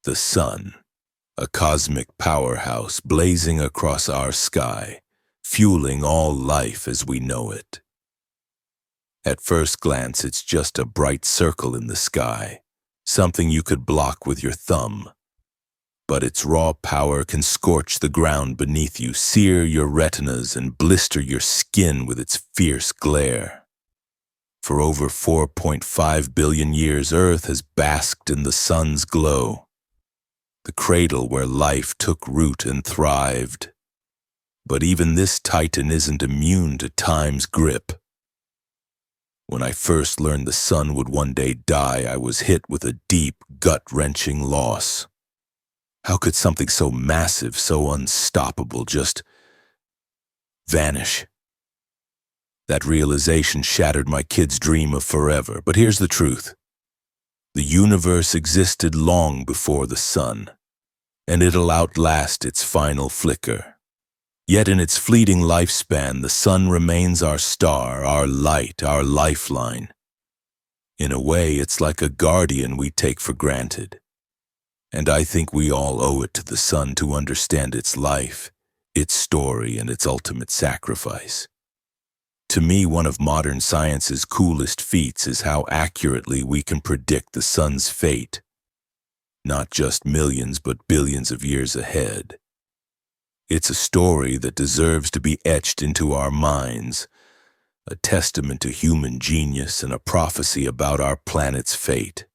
The sun, a cosmic powerhouse blazing across our sky, fueling all life as we know it. At first glance, it's just a bright circle in the sky, something you could block with your thumb. But its raw power can scorch the ground beneath you, sear your retinas, and blister your skin with its fierce glare. For over 4.5 billion years, Earth has basked in the sun's glow, the cradle where life took root and thrived. But even this titan isn't immune to time's grip. When I first learned the sun would one day die, I was hit with a deep, gut-wrenching loss. How could something so massive, so unstoppable, just vanish? That realization shattered my kid's dream of forever. But here's the truth. The universe existed long before the sun, and it'll outlast its final flicker. Yet in its fleeting lifespan, the sun remains our star, our light, our lifeline. In a way, it's like a guardian we take for granted. And I think we all owe it to the sun to understand its life, its story, and its ultimate sacrifice. To me, one of modern science's coolest feats is how accurately we can predict the sun's fate, not just millions but billions of years ahead. It's a story that deserves to be etched into our minds, a testament to human genius and a prophecy about our planet's fate.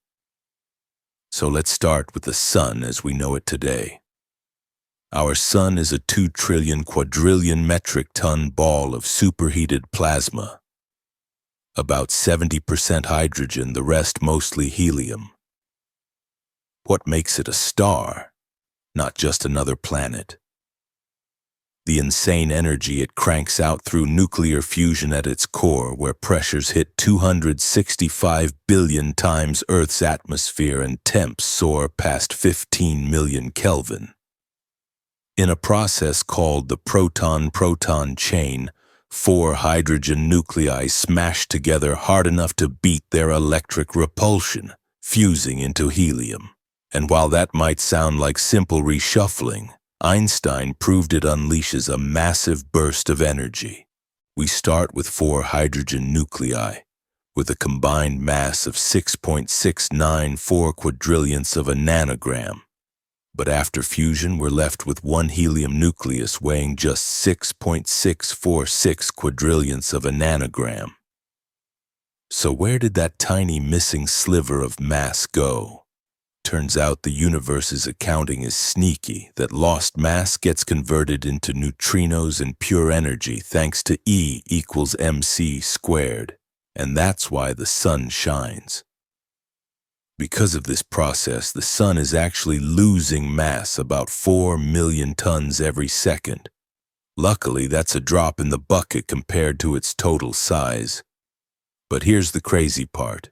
So let's start with the sun as we know it today. Our sun is a 2 trillion quadrillion metric ton ball of superheated plasma. About 70% hydrogen, the rest mostly helium. What makes it a star, not just another planet? The insane energy it cranks out through nuclear fusion at its core, where pressures hit 265 billion times Earth's atmosphere and temps soar past 15 million Kelvin. In a process called the proton-proton chain, 4 hydrogen nuclei smash together hard enough to beat their electric repulsion, fusing into helium. And while that might sound like simple reshuffling, Einstein proved it unleashes a massive burst of energy. We start with 4 hydrogen nuclei, with a combined mass of 6.694 quadrillionths of a nanogram. But after fusion, we're left with 1 helium nucleus weighing just 6.646 quadrillionths of a nanogram. So where did that tiny missing sliver of mass go? Turns out the universe's accounting is sneaky, that lost mass gets converted into neutrinos and pure energy thanks to E equals mc squared, and that's why the sun shines. Because of this process, the sun is actually losing mass about 4 million tons every second. Luckily, that's a drop in the bucket compared to its total size. But here's the crazy part.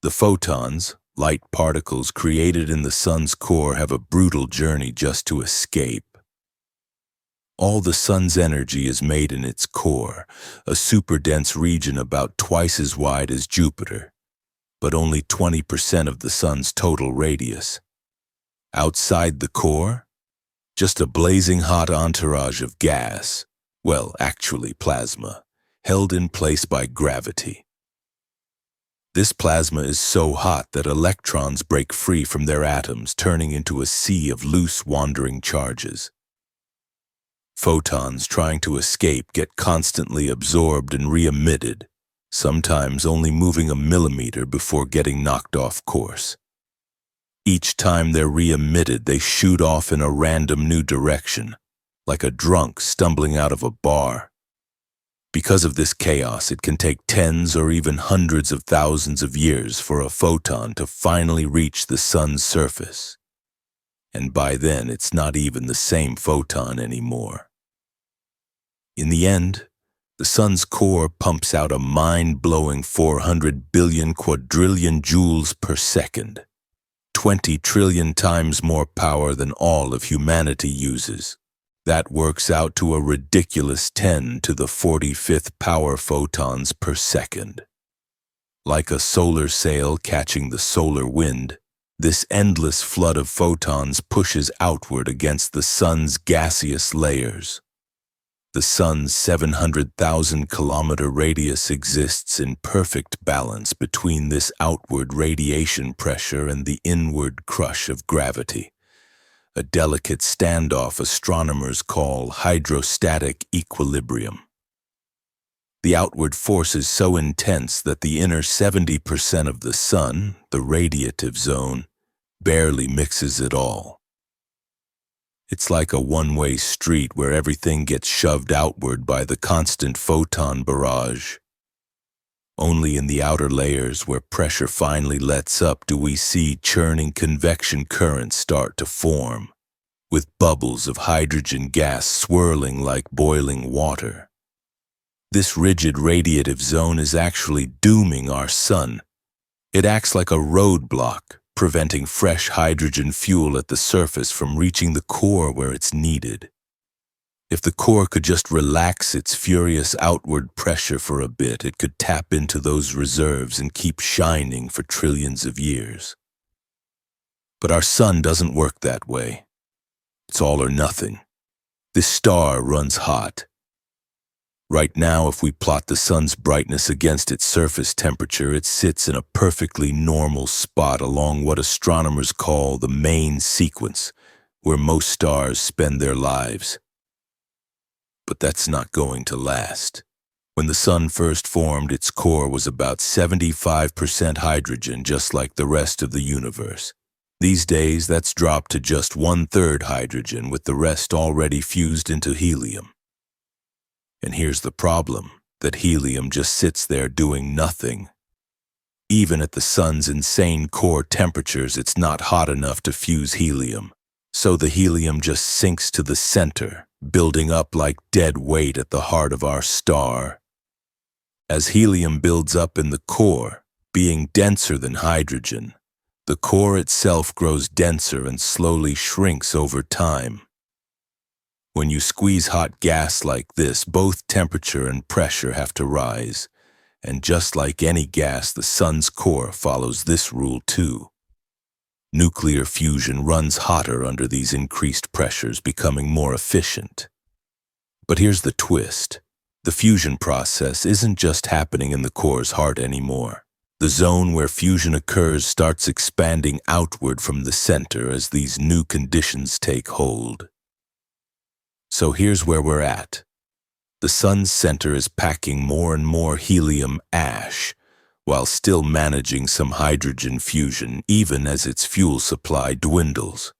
The photons, light particles created in the sun's core, have a brutal journey just to escape. All the sun's energy is made in its core, a super-dense region about twice as wide as Jupiter, but only 20% of the sun's total radius. Outside the core, just a blazing hot entourage of gas, well, actually plasma, held in place by gravity. This plasma is so hot that electrons break free from their atoms, turning into a sea of loose, wandering charges. Photons trying to escape get constantly absorbed and re-emitted, sometimes only moving a millimeter before getting knocked off course. Each time they're re-emitted, they shoot off in a random new direction, like a drunk stumbling out of a bar. Because of this chaos, it can take tens or even hundreds of thousands of years for a photon to finally reach the sun's surface. And by then, it's not even the same photon anymore. In the end, the sun's core pumps out a mind-blowing 400 billion quadrillion joules per second, 20 trillion times more power than all of humanity uses. That works out to a ridiculous 10 to the 45th power photons per second. Like a solar sail catching the solar wind, This endless flood of photons pushes outward against the sun's gaseous layers. The sun's 700,000-kilometer radius exists in perfect balance between this outward radiation pressure and the inward crush of gravity, a delicate standoff astronomers call hydrostatic equilibrium. The outward force is so intense that the inner 70% of the sun, the radiative zone, barely mixes at all. It's like a one-way street where everything gets shoved outward by the constant photon barrage. Only in the outer layers, where pressure finally lets up, do we see churning convection currents start to form, with bubbles of hydrogen gas swirling like boiling water. This rigid radiative zone is actually dooming our sun. It acts like a roadblock, preventing fresh hydrogen fuel at the surface from reaching the core where it's needed. If the core could just relax its furious outward pressure for a bit, it could tap into those reserves and keep shining for trillions of years. But our sun doesn't work that way. It's all or nothing. This star runs hot. Right now, if we plot the sun's brightness against its surface temperature, it sits in a perfectly normal spot along what astronomers call the main sequence, where most stars spend their lives. But that's not going to last. When the sun first formed, its core was about 75% hydrogen, just like the rest of the universe. These days, that's dropped to just 1/3 hydrogen, with the rest already fused into helium. And here's the problem, that helium just sits there doing nothing. Even at the sun's insane core temperatures, it's not hot enough to fuse helium. So the helium just sinks to the center, building up like dead weight at the heart of our star. As helium builds up in the core, being denser than hydrogen, the core itself grows denser and slowly shrinks over time. When you squeeze hot gas like this, both temperature and pressure have to rise. And just like any gas, the sun's core follows this rule too. Nuclear fusion runs hotter under these increased pressures, becoming more efficient. But here's the twist. The fusion process isn't just happening in the core's heart anymore. The zone where fusion occurs starts expanding outward from the center as these new conditions take hold. So here's where we're at. The sun's center is packing more and more helium ash, while still managing some hydrogen fusion, even as its fuel supply dwindles.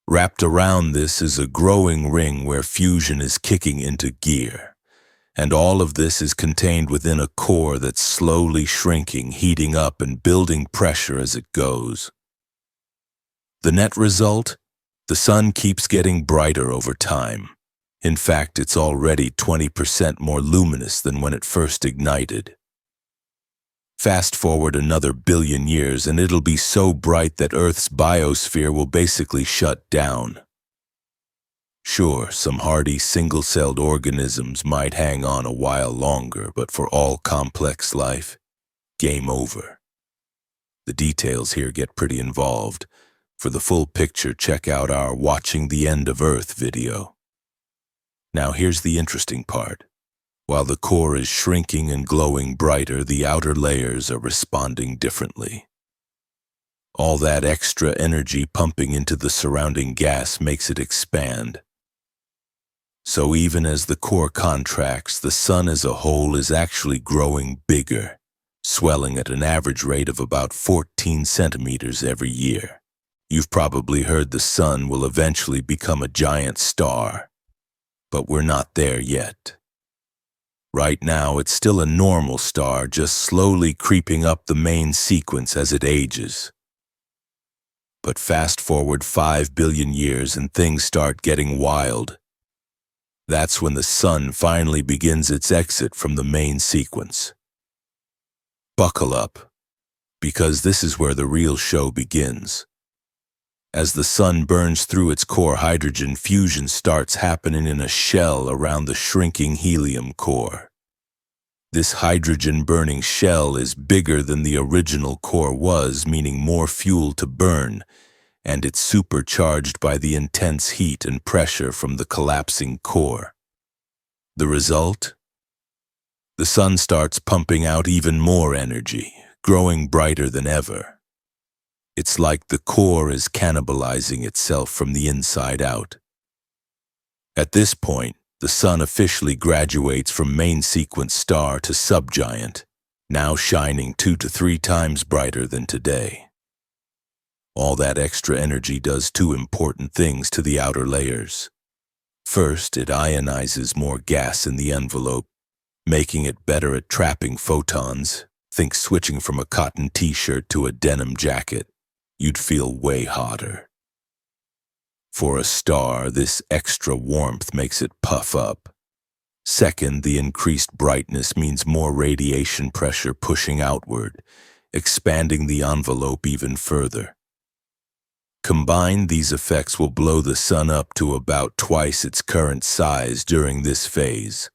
Wrapped around this is a growing ring where fusion is kicking into gear, and all of this is contained within a core that's slowly shrinking, heating up and building pressure as it goes. The net result? The sun keeps getting brighter over time. In fact, it's already 20% more luminous than when it first ignited. Fast forward another billion years and it'll be so bright that Earth's biosphere will basically shut down. Sure, some hardy single-celled organisms might hang on a while longer, but for all complex life, game over. The details here get pretty involved. For the full picture, check out our Watching the End of Earth video. Now here's the interesting part. While the core is shrinking and glowing brighter, the outer layers are responding differently. All that extra energy pumping into the surrounding gas makes it expand. So even as the core contracts, the sun as a whole is actually growing bigger, swelling at an average rate of about 14 centimeters every year. You've probably heard the sun will eventually become a giant star, but we're not there yet. Right now, it's still a normal star, just slowly creeping up the main sequence as it ages. But fast forward 5 billion years and things start getting wild. That's when the sun finally begins its exit from the main sequence. Buckle up, because this is where the real show begins. As the sun burns through its core, hydrogen fusion starts happening in a shell around the shrinking helium core. This hydrogen-burning shell is bigger than the original core was, meaning more fuel to burn, and it's supercharged by the intense heat and pressure from the collapsing core. The result? The sun starts pumping out even more energy, growing brighter than ever. It's like the core is cannibalizing itself from the inside out. At this point, the sun officially graduates from main sequence star to subgiant, now shining 2 to 3 times brighter than today. All that extra energy does 2 important things to the outer layers. First, it ionizes more gas in the envelope, making it better at trapping photons. Think switching from a cotton t-shirt to a denim jacket. You'd feel way hotter. For a star, this extra warmth makes it puff up. Second, the increased brightness means more radiation pressure pushing outward, expanding the envelope even further. Combined, these effects will blow the sun up to about twice its current size during this phase,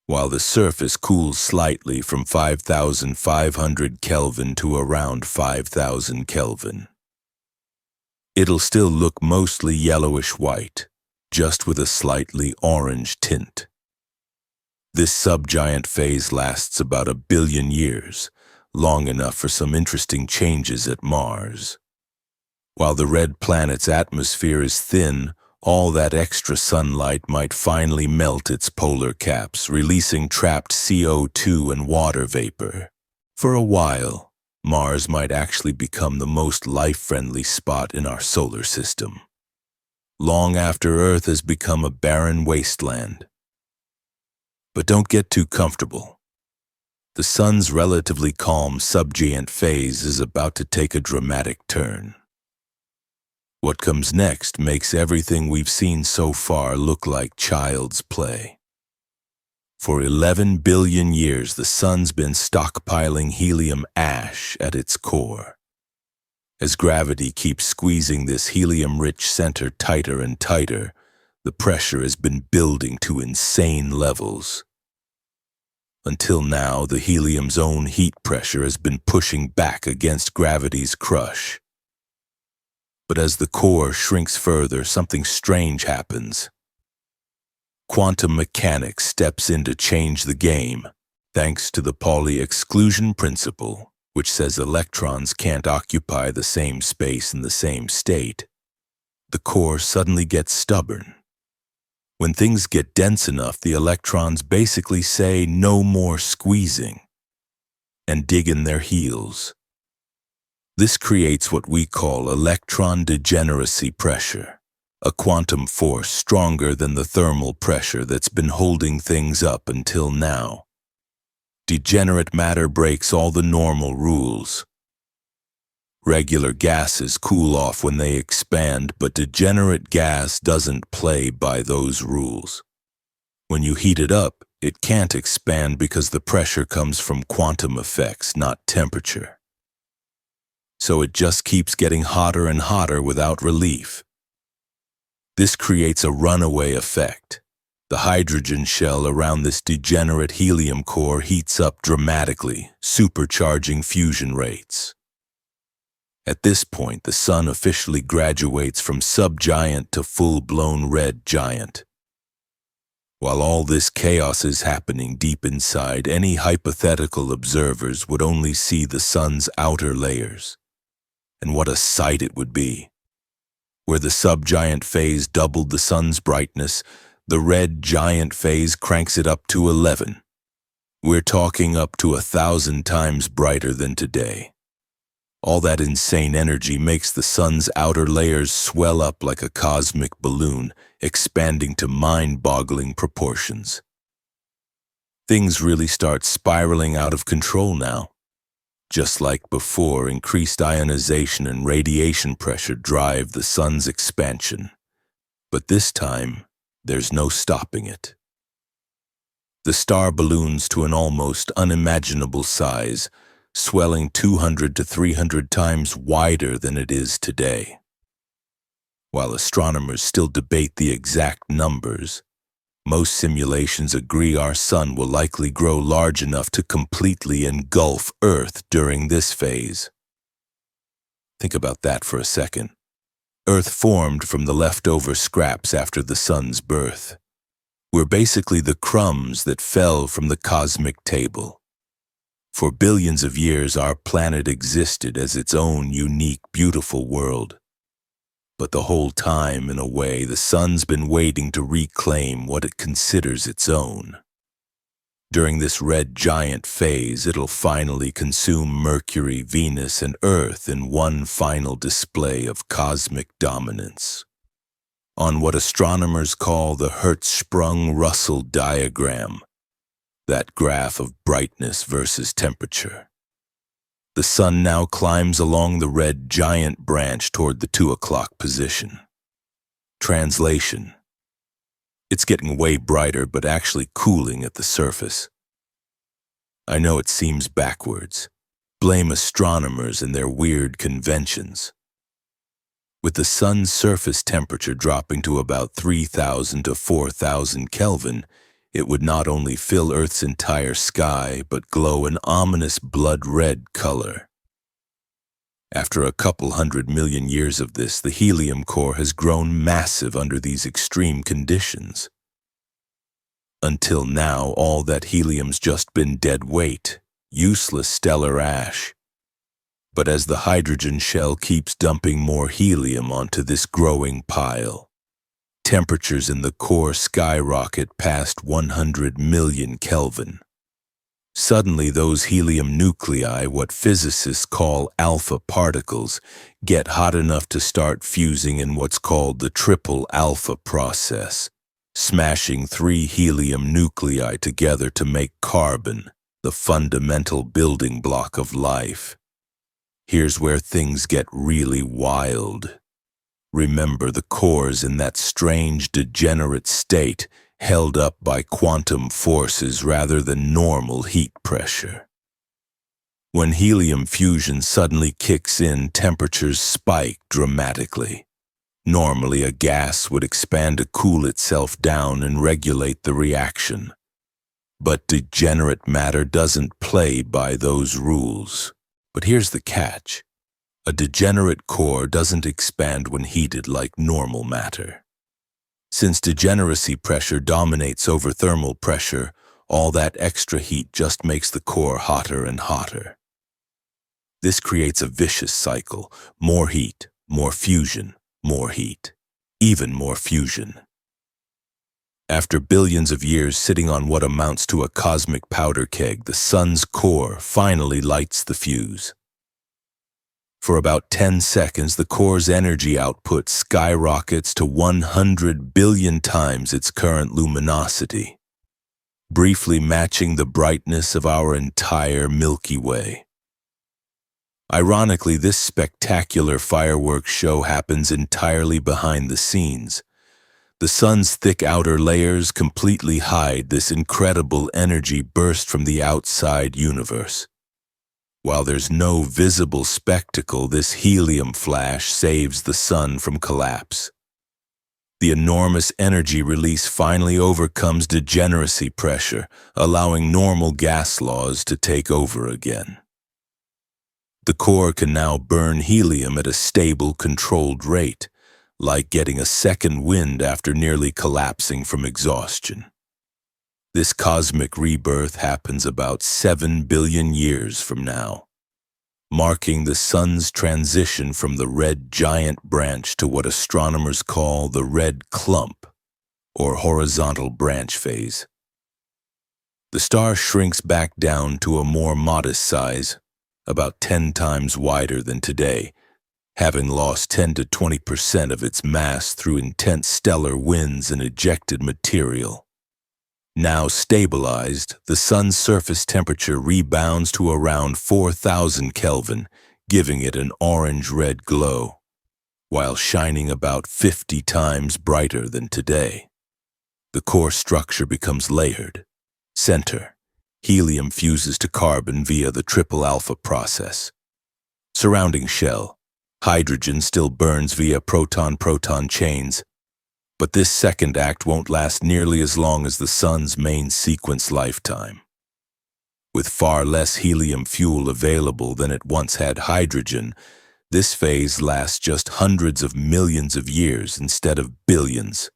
while the surface cools slightly from 5,500 Kelvin to around 5,000 Kelvin. It'll still look mostly yellowish-white, just with a slightly orange tint. This subgiant phase lasts about 1 billion years, long enough for some interesting changes at Mars. While the red planet's atmosphere is thin, all that extra sunlight might finally melt its polar caps, releasing trapped CO2 and water vapor. For a while, Mars might actually become the most life-friendly spot in our solar system, long after Earth has become a barren wasteland. But don't get too comfortable. The sun's relatively calm subgiant phase is about to take a dramatic turn. What comes next makes everything we've seen so far look like child's play. For 11 billion years, the sun's been stockpiling helium ash at its core. As gravity keeps squeezing this helium-rich center tighter and tighter, the pressure has been building to insane levels. Until now, the helium's own heat pressure has been pushing back against gravity's crush. But as the core shrinks further, something strange happens. Quantum mechanics steps in to change the game, thanks to the Pauli exclusion principle, which says electrons can't occupy the same space in the same state. The core suddenly gets stubborn. When things get dense enough, the electrons basically say no more squeezing and dig in their heels. This creates what we call electron degeneracy pressure, a quantum force stronger than the thermal pressure that's been holding things up until now. Degenerate matter breaks all the normal rules. Regular gases cool off when they expand, but degenerate gas doesn't play by those rules. When you heat it up, it can't expand because the pressure comes from quantum effects, not temperature. So it just keeps getting hotter and hotter without relief. This creates a runaway effect. The hydrogen shell around this degenerate helium core heats up dramatically, supercharging fusion rates. At this point, the sun officially graduates from subgiant to full-blown red giant. While all this chaos is happening deep inside, any hypothetical observers would only see the sun's outer layers. And what a sight it would be. Where the subgiant phase doubled the sun's brightness, the red giant phase cranks it up to 11. We're talking up to 1,000 times brighter than today. All that insane energy makes the sun's outer layers swell up like a cosmic balloon, expanding to mind-boggling proportions. Things really start spiraling out of control now. Just like before, increased ionization and radiation pressure drive the sun's expansion. But this time, there's no stopping it. The star balloons to an almost unimaginable size, swelling 200 to 300 times wider than it is today. While astronomers still debate the exact numbers, Most simulations agree our sun will likely grow large enough to completely engulf Earth during this phase. Think about that for a second. Earth formed from the leftover scraps after the sun's birth. We're basically the crumbs that fell from the cosmic table. For billions of years, our planet existed as its own unique, beautiful world. But the whole time, in a way, the sun's been waiting to reclaim what it considers its own. During this red giant phase, it'll finally consume Mercury, Venus, and Earth in one final display of cosmic dominance. On what astronomers call the Hertzsprung-Russell diagram, that graph of brightness versus temperature. The sun now climbs along the red giant branch toward the 2 o'clock position. Translation: it's getting way brighter, but actually cooling at the surface. I know it seems backwards. Blame astronomers and their weird conventions. With the sun's surface temperature dropping to about 3,000 to 4,000 Kelvin, it would not only fill Earth's entire sky, but glow an ominous blood-red color. After a couple 100 million years of this, the helium core has grown massive under these extreme conditions. Until now, all that helium's just been dead weight, useless stellar ash. But as the hydrogen shell keeps dumping more helium onto this growing pile, temperatures in the core skyrocket past 100 million Kelvin. Suddenly, those helium nuclei, what physicists call alpha particles, get hot enough to start fusing in what's called the triple alpha process, smashing 3 helium nuclei together to make carbon, the fundamental building block of life. Here's where things get really wild. Remember, the core's in that strange, degenerate state, held up by quantum forces rather than normal heat pressure. When helium fusion suddenly kicks in, temperatures spike dramatically. Normally, a gas would expand to cool itself down and regulate the reaction. But degenerate matter doesn't play by those rules. But here's the catch. A degenerate core doesn't expand when heated like normal matter. Since degeneracy pressure dominates over thermal pressure, all that extra heat just makes the core hotter and hotter. This creates a vicious cycle: more heat, more fusion, more heat, even more fusion. After billions of years sitting on what amounts to a cosmic powder keg, the sun's core finally lights the fuse. For about 10 seconds, the core's energy output skyrockets to 100 billion times its current luminosity, briefly matching the brightness of our entire Milky Way. Ironically, this spectacular fireworks show happens entirely behind the scenes. The sun's thick outer layers completely hide this incredible energy burst from the outside universe. While there's no visible spectacle, this helium flash saves the sun from collapse. The enormous energy release finally overcomes degeneracy pressure, allowing normal gas laws to take over again. The core can now burn helium at a stable, controlled rate, like getting a second wind after nearly collapsing from exhaustion. This cosmic rebirth happens about 7 billion years from now, marking the sun's transition from the red giant branch to what astronomers call the red clump, or horizontal branch phase. The star shrinks back down to a more modest size, about 10 times wider than today, having lost 10 to 20% of its mass through intense stellar winds and ejected material. Now stabilized, the sun's surface temperature rebounds to around 4,000 Kelvin, giving it an orange-red glow, while shining about 50 times brighter than today. The core structure becomes layered. Center: helium fuses to carbon via the triple alpha process. Surrounding shell: hydrogen still burns via proton-proton chains. But this second act won't last nearly as long as the sun's main sequence lifetime. With far less helium fuel available than it once had hydrogen, this phase lasts just hundreds of millions of years instead of billions.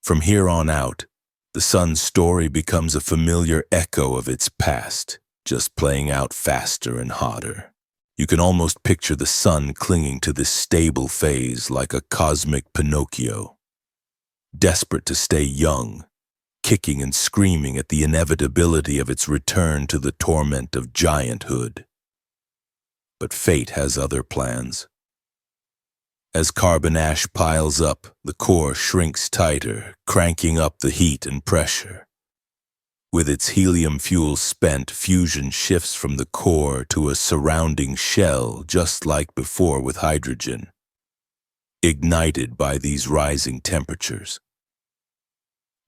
From here on out, the sun's story becomes a familiar echo of its past, just playing out faster and hotter. You can almost picture the sun clinging to this stable phase like a cosmic Pinocchio, desperate to stay young, kicking and screaming at the inevitability of its return to the torment of gianthood. But fate has other plans. As carbon ash piles up, the core shrinks tighter, cranking up the heat and pressure. With its helium fuel spent, fusion shifts from the core to a surrounding shell, just like before with hydrogen, ignited by these rising temperatures.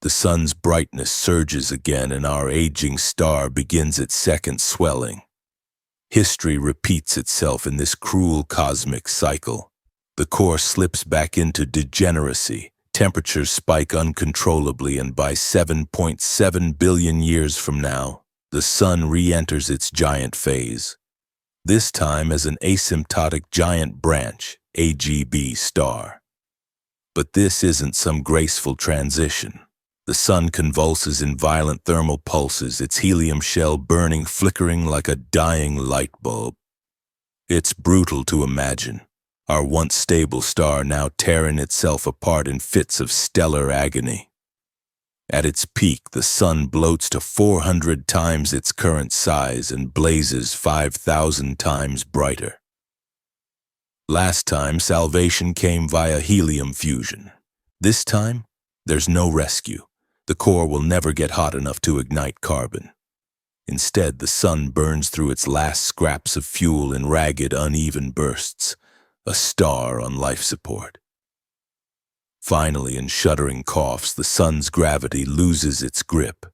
The sun's brightness surges again and our aging star begins its second swelling. History repeats itself in this cruel cosmic cycle. The core slips back into degeneracy, temperatures spike uncontrollably, and by 7.7 billion years from now, the sun re-enters its giant phase, this time as an asymptotic giant branch, AGB star. But this isn't some graceful transition. The sun convulses in violent thermal pulses, its helium shell burning, flickering like a dying light bulb. It's brutal to imagine. Our once stable star now tearing itself apart in fits of stellar agony. At its peak, the sun bloats to 400 times its current size and blazes 5,000 times brighter. Last time, salvation came via helium fusion. This time, there's no rescue. The core will never get hot enough to ignite carbon. Instead, the sun burns through its last scraps of fuel in ragged, uneven bursts. A star on life support. Finally, in shuddering coughs, the sun's gravity loses its grip.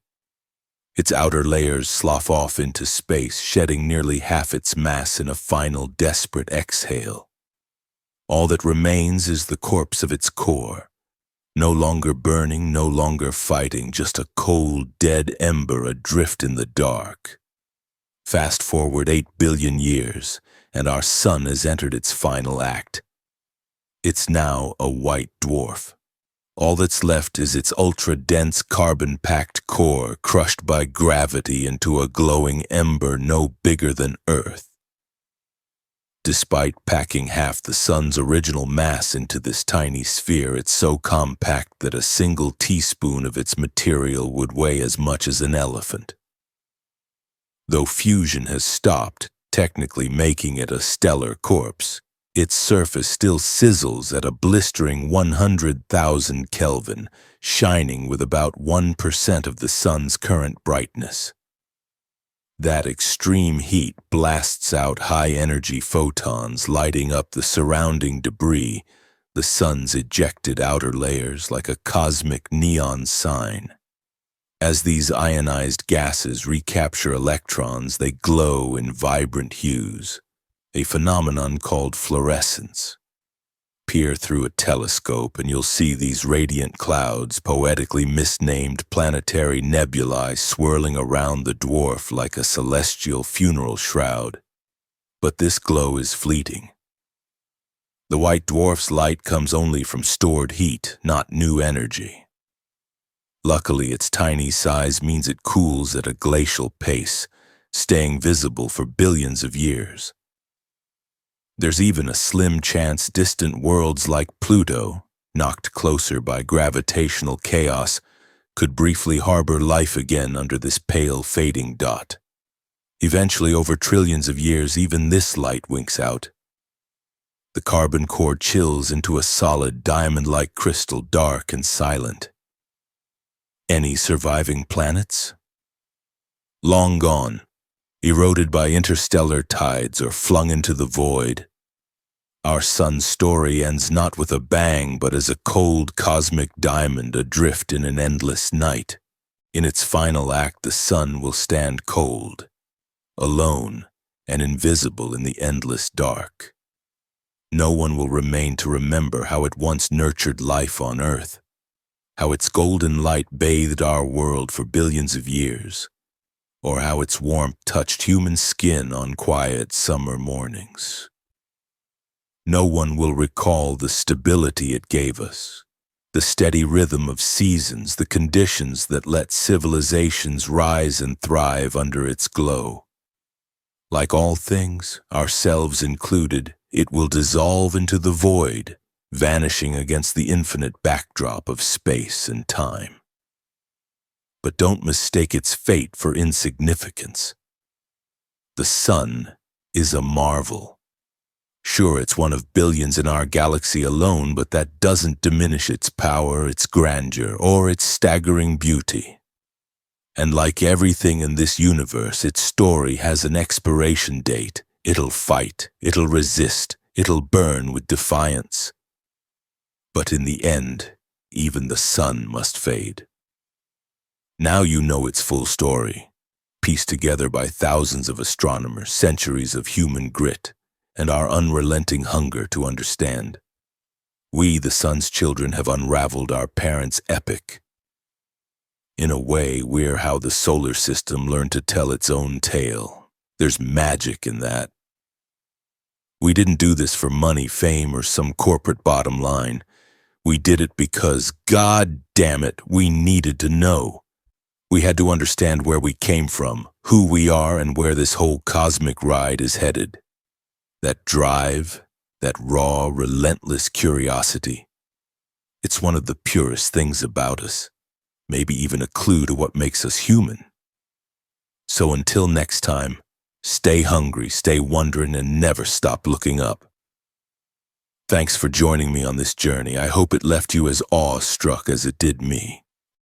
Its outer layers slough off into space, shedding nearly half its mass in a final desperate exhale. All that remains is the corpse of its core. No longer burning, no longer fighting, just a cold, dead ember adrift in the dark. Fast forward 8 billion years, and our sun has entered its final act. It's now a white dwarf. All that's left is its ultra-dense carbon-packed core crushed by gravity into a glowing ember no bigger than Earth. Despite packing half the sun's original mass into this tiny sphere, it's so compact that a single teaspoon of its material would weigh as much as an elephant. Though fusion has stopped, technically making it a stellar corpse, its surface still sizzles at a blistering 100,000 Kelvin, shining with about 1% of the sun's current brightness. That extreme heat blasts out high-energy photons, lighting up the surrounding debris, the sun's ejected outer layers like a cosmic neon sign. As these ionized gases recapture electrons, they glow in vibrant hues, a phenomenon called fluorescence. Peer through a telescope and you'll see these radiant clouds, poetically misnamed planetary nebulae, swirling around the dwarf like a celestial funeral shroud. But this glow is fleeting. The white dwarf's light comes only from stored heat, not new energy. Luckily, its tiny size means it cools at a glacial pace, staying visible for billions of years. There's even a slim chance distant worlds like Pluto, knocked closer by gravitational chaos, could briefly harbor life again under this pale, fading dot. Eventually, over trillions of years, even this light winks out. The carbon core chills into a solid, diamond-like crystal, dark and silent. Any surviving planets? Long gone, eroded by interstellar tides or flung into the void. Our sun's story ends not with a bang, but as a cold cosmic diamond adrift in an endless night. In its final act, the sun will stand cold, alone, and invisible in the endless dark. No one will remain to remember how it once nurtured life on Earth, how its golden light bathed our world for billions of years, or how its warmth touched human skin on quiet summer mornings. No one will recall the stability it gave us, the steady rhythm of seasons, the conditions that let civilizations rise and thrive under its glow. Like all things, ourselves included, it will dissolve into the void, vanishing against the infinite backdrop of space and time. But don't mistake its fate for insignificance. The sun is a marvel. Sure, it's one of billions in our galaxy alone, but that doesn't diminish its power, its grandeur, or its staggering beauty. And like everything in this universe, its story has an expiration date. It'll fight, it'll resist, it'll burn with defiance. But in the end, even the sun must fade. Now you know its full story, pieced together by thousands of astronomers, centuries of human grit, and our unrelenting hunger to understand. We, the sun's children, have unraveled our parents' epic. In a way, we're how the solar system learned to tell its own tale. There's magic in that. We didn't do this for money, fame, or some corporate bottom line. We did it because, God damn it, we needed to know. We had to understand where we came from, who we are, and where this whole cosmic ride is headed. That drive, that raw, relentless curiosity. It's one of the purest things about us, maybe even a clue to what makes us human. So until next time, stay hungry, stay wondering, and never stop looking up. Thanks for joining me on this journey. I hope it left you as awestruck as it did me.